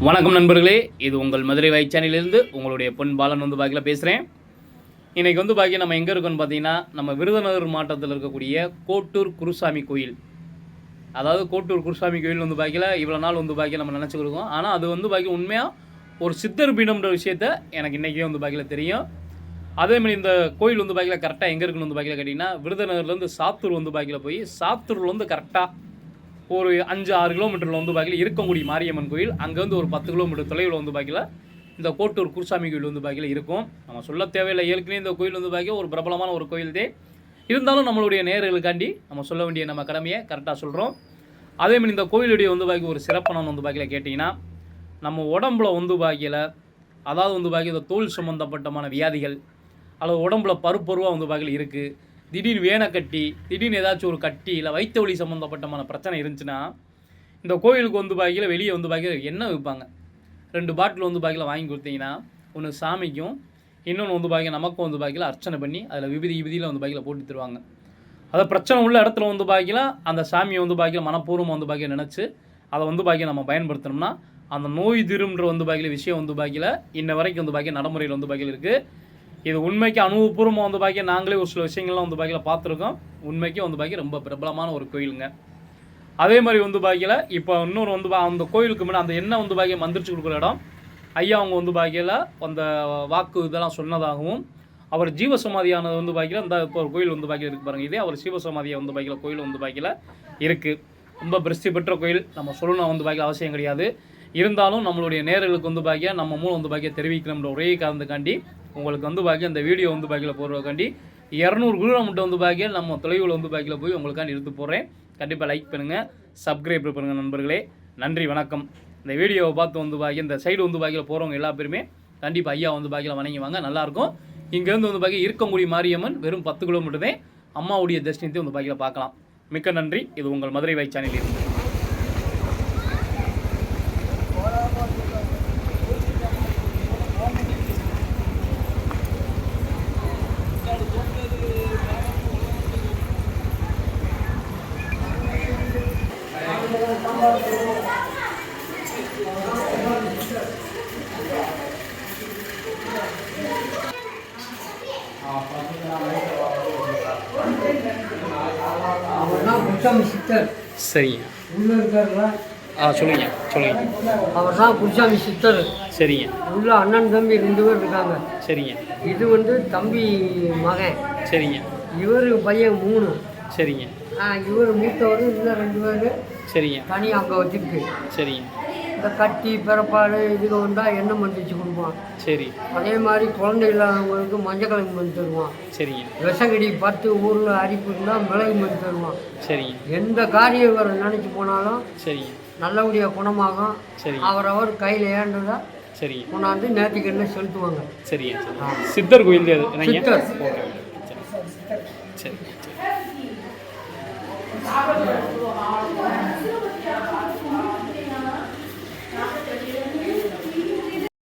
வணக்கம் நண்பர்களே, இது உங்கள் மதுரை வாய் சேனலிலிருந்து உங்களுடைய பொன் பாலன் வந்து பாக்கியில் பேசுகிறேன். இன்றைக்கி வந்து பாக்கி நம்ம எங்கே இருக்கோன்னு பார்த்தீங்கன்னா, நம்ம விருதுநகர் மாவட்டத்தில் இருக்கக்கூடிய கோட்டூர் குருசாமி கோயில். அதாவது கோட்டூர் குருசாமி கோயில் வந்து பாக்கியில் இவ்வளோ நாள் வந்து பாக்கி நம்ம நினச்சிக்கிருக்கோம். ஆனால் அது வந்து பாக்கி உண்மையாக ஒரு சித்தர் பீடம்ன்ற விஷயத்த எனக்கு இன்றைக்கே வந்து பாக்கியில் தெரியும். அதேமாதிரி இந்த கோயில் வந்து பாக்கியில் கரெக்டாக எங்கே இருக்குன்னு வந்து பாக்கியில் கேட்டிங்கன்னா, விருதுநகர்லேருந்து சாத்தூர் வந்து பாக்கியில் போய் சாத்தூரில் வந்து கரெக்டாக ஒரு 5-6 கிலோமீட்டரில் வந்து பாக்கியில் இருக்கங்குடி மாரியம்மன் கோயில், அங்கே வந்து ஒரு 10 கிலோமீட்டர் தொலைவில் வந்து பாக்கியில் இந்த கோட்டூர் குருசாமி கோயில் வந்து பாக்கியில் இருக்கும். நம்ம சொல்ல தேவையில்லை, ஏற்கனவே இந்த கோயில் வந்து பாக்கிய ஒரு பிரபலமான ஒரு கோயில் தான். இருந்தாலும் நம்மளுடைய நேயர்களுக்காண்டி நம்ம சொல்ல வேண்டிய நம்ம கடமையை கரெக்டாக சொல்கிறோம். அதேமாதிரி இந்த கோயிலுடைய வந்து பாக்கி ஒரு சிறப்பானவன் வந்து பாக்கியில் கேட்டிங்கன்னா, நம்ம உடம்புல வந்து பாக்கியில் அதாவது வந்து பாக்கி இந்த தோல் சம்மந்தப்பட்டமான வியாதிகள் அல்லது உடம்புல பருப்பருவாக வந்து பாக்கியில் இருக்குது, திடீர்னு வேனக்கட்டி, திடீர்னு ஏதாச்சும் ஒரு கட்டி இல்லை வயிற்று வலி சம்மந்தப்பட்டமான பிரச்சனை இருந்துச்சுன்னா, இந்த கோயிலுக்கு வந்து பாக்கியில் வெளியே வந்து பாக்கியில் எண்ணெய் விற்பாங்க. 2 பாட்டில் வந்து பாக்கியில் வாங்கி கொடுத்தீங்கன்னா, ஒன்று சாமிக்கும், இன்னொன்று வந்து பாக்கியில் நமக்கும் வந்து பாக்கியில் அர்ச்சனை பண்ணி அதில் விபதியில் வந்து பாக்கியில் போட்டு தருவாங்க. அதை பிரச்சனை உள்ள இடத்துல வந்து பாக்கியில் அந்த சாமியை வந்து பாக்கியில் மனப்பூர்வமாக வந்து பாக்கியில் நினச்சி அதை வந்து பாக்கியில் நம்ம பயன்படுத்தணும்னா, அந்த நோய் திரும்ன்ற வந்து பாக்கியில் விஷயம் வந்து பாக்கியில் இன்ன வரைக்கும் வந்து பாக்கியில் நடைமுறையில் வந்து பாக்கியில் இருக்குது. இது உண்மைக்கு அனுபவபூர்வமாக வந்து பாக்கி நாங்களே ஒரு சில விஷயங்கள்லாம் வந்து பாக்கியில் பார்த்துருக்கோம். உண்மைக்கு வந்து பாக்கி ரொம்ப பிரபலமான ஒரு கோயிலுங்க. அதே மாதிரி வந்து பாக்கியில் இப்போ இன்னொரு வந்து அந்த கோயிலுக்கு முன்னாடி அந்த எண்ணெய் வந்து பாக்கியை மந்திரிச்சு கொடுக்குற இடம், ஐயா அவங்க வந்து பாக்கியில் அந்த வாக்கு இதெல்லாம் சொன்னதாகவும், அவர் ஜீவசமாதியானது வந்து பாக்கியில் இந்த இப்போ ஒரு கோயில் வந்து பாக்கியில் இருக்குது பாருங்கள். இதே அவர் ஜீவசமாதியை வந்து பாக்கியில் கோயில் வந்து பாக்கியில் இருக்குது. ரொம்ப பிரசித்தி பெற்ற கோயில், நம்ம சொல்லணும் வந்து பாக்கியில் அவசியம் கிடையாது. இருந்தாலும் நம்மளுடைய நேயர்களுக்கு வந்து பாக்கிய நம்ம மூலம் வந்து பாக்கிய தெரிவிக்கணும்ன்ற ஒரே காரணத்துக்காண்டி உங்களுக்கு வந்து பாக்கிய அந்த வீடியோ வந்து பாக்கியில் போடுறதுக்காண்டி 200 கிலோமீட்டர் வந்து பாக்கிய நம்ம தொலைவில் வந்து பாக்கியில் போய் உங்களுக்காண்டி எடுத்து போடுறேன். கண்டிப்பாக லைக் பண்ணுங்கள், சப்ஸ்கிரைப் பண்ணுங்கள் நண்பர்களே. நன்றி, வணக்கம். இந்த வீடியோவை பார்த்து வந்து பாக்கிய இந்த சைடு வந்து பாக்கியில் போகிறவங்க எல்லா பேருமே கண்டிப்பாக ஐயா வந்து பாக்கியில் வணங்கி வாங்க, நல்லாயிருக்கும். இங்கேருந்து வந்து பாக்கிய இருக்கங்குடி மாரியம்மன் வெறும் 10 கிலோமீட்டர் தான். அம்மாவுடைய தரிசனத்தை வந்து பாக்கியில் பார்க்கலாம். மிக்க நன்றி. இது உங்கள் மதுரை வாய் சேனலில் இருந்து. சரிங்க, சொல்லுங்க சொல்லுங்க. அவர் தான் குருசாமி சித்தர். சரிங்க. உள்ள அண்ணன் தம்பி 2 பேர் இருக்காங்க. சரிங்க. இது வந்து தம்பி மகன். சரிங்க. இவர் பையன் 3. சரிங்க. இவர் மூத்தவர், இன்னும் 2 பேர். சரிங்க. தனி அங்கே வச்சுருக்கு. சரிங்க. இந்த கட்டி பிறப்பாடு இதுக்கு வந்தால் எண்ணெய் மந்திரிச்சு கொடுப்பான். சரி. அதே மாதிரி குழந்தை இல்லாதவங்களுக்கு மஞ்சள் கிழங்கு மருந்து தருவான். சரிங்க. விஷங்கடி 10 ஊரில் அரிப்பு இருந்தால் மிளகு மருந்து தருவான். சரிங்க. எந்த காரியம் இவர் நினச்சி போனாலும் சரிங்க நல்லபடியாக குணமாகும். சரி. அவர் கையில் ஏண்டதா சரிங்க கொண்டாந்து நேர்த்திக்கடனை செலுத்துவாங்க. சரிங்க. சித்தர் கோயில் சித்தர். ஓகே. சரி.